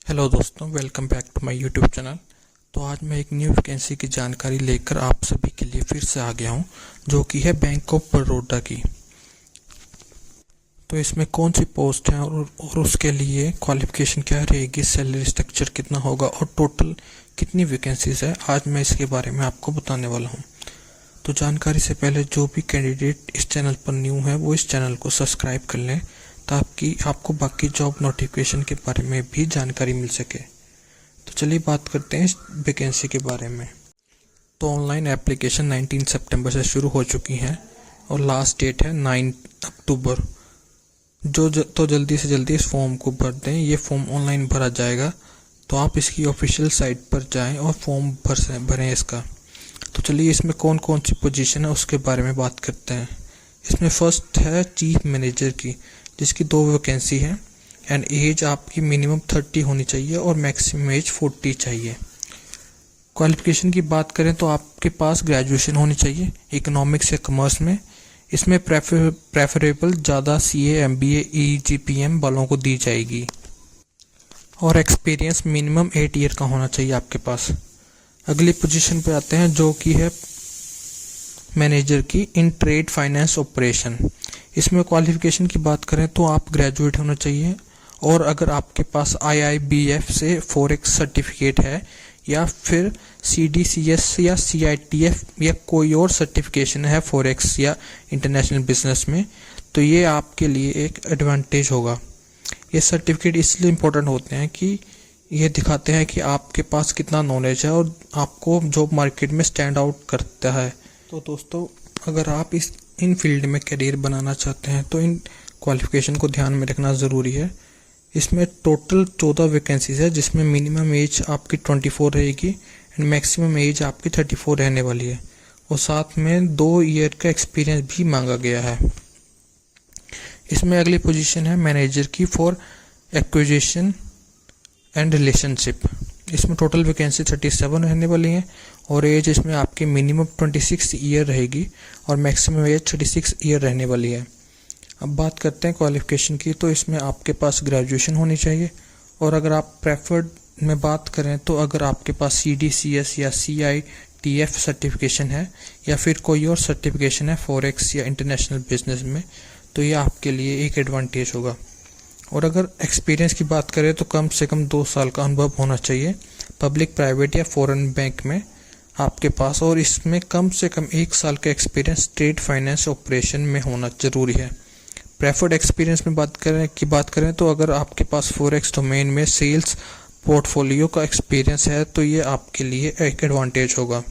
Hello दोस्तों, welcome back to my YouTube channel. तो आज मैं एक न्यू वैकेंसी की जानकारी लेकर आप सभी के लिए फिर से आ गया हूं, जो कि है बैंक ऑफ बड़ौदा की। तो इसमें कौन सी पोस्ट है और उसके लिए क्वालिफिकेशन क्या रहेगी, सैलरी स्ट्रक्चर कितना होगा और टोटल कितनी वैकेंसीज है, आज मैं इसके बारे में आपको बताने वाला हूँ। तो जानकारी से पहले जो भी कैंडिडेट इस चैनल पर न्यू है वो इस चैनल को सब्सक्राइब कर लें, ताकि आपको बाकी जॉब नोटिफिकेशन के बारे में भी जानकारी मिल सके। तो चलिए बात करते हैं इस वैकेंसी के बारे में। तो ऑनलाइन एप्लीकेशन 19 सितंबर से शुरू हो चुकी है और लास्ट डेट है 9 अक्टूबर। तो जल्दी से जल्दी इस फॉर्म को भर दें। ये फॉर्म ऑनलाइन भरा जाएगा, तो आप इसकी ऑफिशियल साइट पर जाएं और फॉर्म भरें इसका। तो चलिए इसमें कौन कौन सी पोजीशन है उसके बारे में बात करते हैं। इसमें फर्स्ट है चीफ मैनेजर की, जिसकी 2 वैकेंसी है एंड एज आपकी मिनिमम 30 होनी चाहिए और मैक्सिमम एज 40 चाहिए। क्वालिफिकेशन की बात करें तो आपके पास ग्रेजुएशन होनी चाहिए इकोनॉमिक्स या कॉमर्स में। इसमें प्रेफरेबल ज़्यादा सीए, एमबीए, ईजीपीएम वालों को दी जाएगी और एक्सपीरियंस मिनिमम 8 ईयर का होना चाहिए आपके पास। अगली पोजीशन पे आते हैं, जो कि है मैनेजर की इन ट्रेड फाइनेंस ऑपरेशन। इसमें क्वालिफिकेशन की बात करें तो आप ग्रेजुएट होना चाहिए, और अगर आपके पास आईआईबीएफ से फॉरेक्स सर्टिफिकेट है या फिर सीडीसीएस या सीआईटीएफ या कोई और सर्टिफिकेशन है फॉरेक्स या इंटरनेशनल बिजनेस में, तो ये आपके लिए एक एडवांटेज होगा। ये सर्टिफिकेट इसलिए इम्पोर्टेंट होते हैं कि ये दिखाते हैं कि आपके पास कितना नॉलेज है और आपको जॉब मार्केट में स्टैंड आउट करता है। तो दोस्तों, अगर आप इन फील्ड में करियर बनाना चाहते हैं तो इन क्वालिफिकेशन को ध्यान में रखना ज़रूरी है। इसमें टोटल 14 वैकेंसीज है, जिसमें मिनिमम एज आपकी 24 रहेगी एंड मैक्सिमम एज आपकी 34 रहने वाली है, और साथ में 2 ईयर का एक्सपीरियंस भी मांगा गया है। इसमें अगली पोजीशन है मैनेजर की फॉर एक्विजिशन एंड रिलेशनशिप। इसमें टोटल वैकेंसी 37 रहने वाली है और एज इसमें आपकी मिनिमम 26 ईयर रहेगी और मैक्सिमम एज 36 ईयर रहने वाली है। अब बात करते हैं क्वालिफिकेशन की, तो इसमें आपके पास ग्रेजुएशन होनी चाहिए, और अगर आप प्रेफर्ड में बात करें तो अगर आपके पास सीडीसीएस या सीआईटीएफ सर्टिफिकेशन है या फिर कोई और सर्टिफिकेशन है फॉरेक्स या इंटरनेशनल बिजनेस में, तो ये आपके लिए एक एडवांटेज होगा। और अगर एक्सपीरियंस की बात करें तो कम से कम 2 साल का अनुभव होना चाहिए पब्लिक, प्राइवेट या फॉरेन बैंक में आपके पास, और इसमें कम से कम 1 साल का एक्सपीरियंस ट्रेड फाइनेंस ऑपरेशन में होना जरूरी है। प्रेफर्ड एक्सपीरियंस में बात करें तो अगर आपके पास फॉरेक्स डोमेन में सेल्स पोर्टफोलियो का एक्सपीरियंस है तो ये आपके लिए एक एडवांटेज होगा।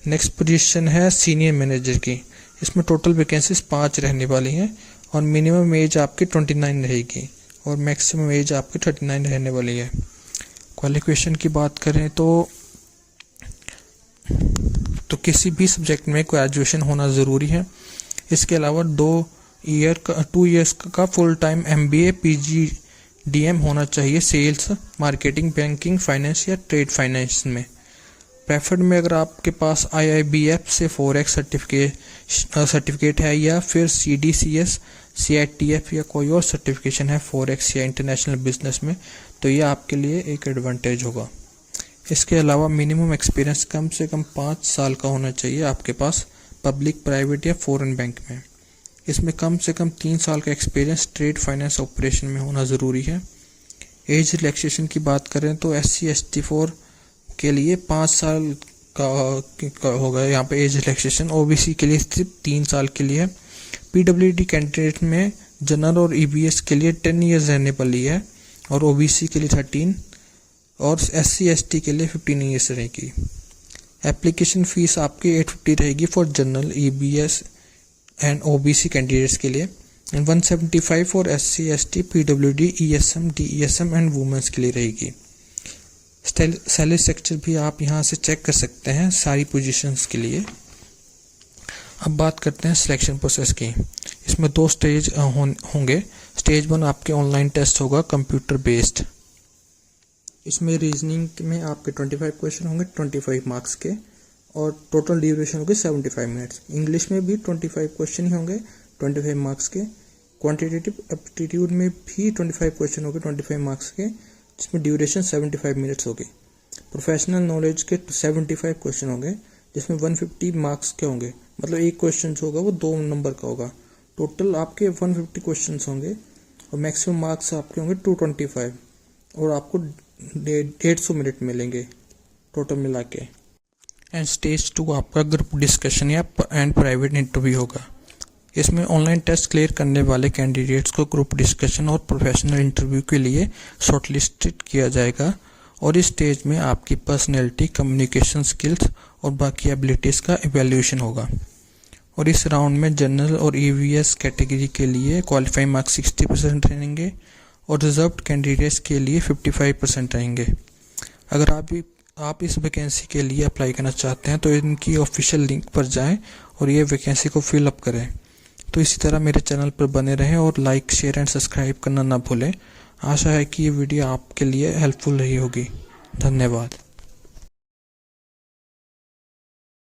नेक्स्ट पोजीशन है सीनियर मैनेजर की। इसमें टोटल वैकेंसीज 5 रहने वाली हैं और मिनिमम एज आपकी 29 रहेगी और मैक्सिमम एज आपकी 39 रहने वाली है। क्वालिफिकेशन की बात करें तो किसी भी सब्जेक्ट में ग्रेजुएशन होना ज़रूरी है। इसके अलावा 2 इयर्स का फुल टाइम एमबीए पीजीडीएम होना चाहिए सेल्स, मार्केटिंग, बैंकिंग, फाइनेंस या ट्रेड फाइनेंस में। प्रेफर्ड में अगर आपके पास आईआईबीएफ से फॉरेक्स सर्टिफिकेट है या फिर सीडीसीएस, सीआईटीएफ या कोई और सर्टिफिकेशन है फॉरेक्स या इंटरनेशनल बिजनेस में, तो ये आपके लिए एक एडवांटेज होगा। इसके अलावा मिनिमम एक्सपीरियंस कम से कम 5 साल का होना चाहिए आपके पास पब्लिक, प्राइवेट या फॉरेन बैंक में। इसमें कम से कम 3 साल का एक्सपीरियंस ट्रेड फाइनेंस ऑपरेशन में होना ज़रूरी है। एज रिलैक्सेशन की बात करें तो SC/ST4 के लिए 5 साल का होगा यहाँ पे एज रिलैक्सेशन। ओबीसी के लिए सिर्फ 3 साल के लिए है। पीडब्ल्यूडी कैंडिडेट में जनरल और ईबीएस के लिए 10 ईयर्स रहने वाली है और ओबीसी के लिए 13 और SC/ST के लिए 15 ईयर्स रहेगी। एप्लीकेशन फीस आपकी 850 रहेगी for general, EWS and OBC candidates के लिए, and 175 for SC/ST, PWD, ESM, DESM and womens के लिए रहेगी। सैलरी स्ट्रक्चर भी आप यहाँ से चेक कर सकते हैं सारी पोजीशंस के लिए। अब बात करते हैं सिलेक्शन प्रोसेस की। इसमें 2 स्टेज होंगे। स्टेज 1 आपके ऑनलाइन टेस्ट होगा कंप्यूटर बेस्ड। इसमें रीजनिंग में आपके 25 क्वेश्चन होंगे 25 मार्क्स के, और टोटल ड्यूरेशन होगी 75 मिनट्स। इंग्लिश में भी 25 क्वेश्चन ही होंगे 25 मार्क्स के। क्वांटिटेटिव एप्टीट्यूड में भी 25 क्वेश्चन होंगे 25 मार्क्स के, जिसमें ड्यूरेशन 75 मिनट्स होगी। प्रोफेशनल नॉलेज के 75 क्वेश्चन होंगे, जिसमें 150 मार्क्स के होंगे, मतलब एक क्वेश्चन जो होगा वो 2 नंबर का होगा। टोटल आपके 150 क्वेश्चन होंगे और मैक्सिमम मार्क्स आपके होंगे 225 और आपको 150 मिनट मिलेंगे टोटल मिला के। एंड स्टेज 2 आपका ग्रुप डिस्कशन या एंड प्राइवेट इंटरव्यू होगा। इसमें ऑनलाइन टेस्ट क्लियर करने वाले कैंडिडेट्स को ग्रुप डिस्कशन और प्रोफेशनल इंटरव्यू के लिए शॉर्टलिस्टेड किया जाएगा और इस स्टेज में आपकी पर्सनैलिटी, कम्युनिकेशन स्किल्स और बाकी एबिलिटीज़ का इवैल्यूएशन होगा। और इस राउंड में जनरल और ईवीएस कैटेगरी के लिए क्वालिफाइंग मार्क्स 60% रहेंगे और रिजर्व्ड कैंडिडेट्स के लिए 55% रहेंगे। अगर आप इस वैकेंसी के लिए अप्लाई करना चाहते हैं तो इनकी ऑफिशियल लिंक पर जाएं और ये वैकेंसी को फिल अप करें। तो इसी तरह मेरे चैनल पर बने रहें और लाइक, शेयर एंड सब्सक्राइब करना ना भूलें। आशा है कि ये वीडियो आपके लिए हेल्पफुल रही होगी। धन्यवाद।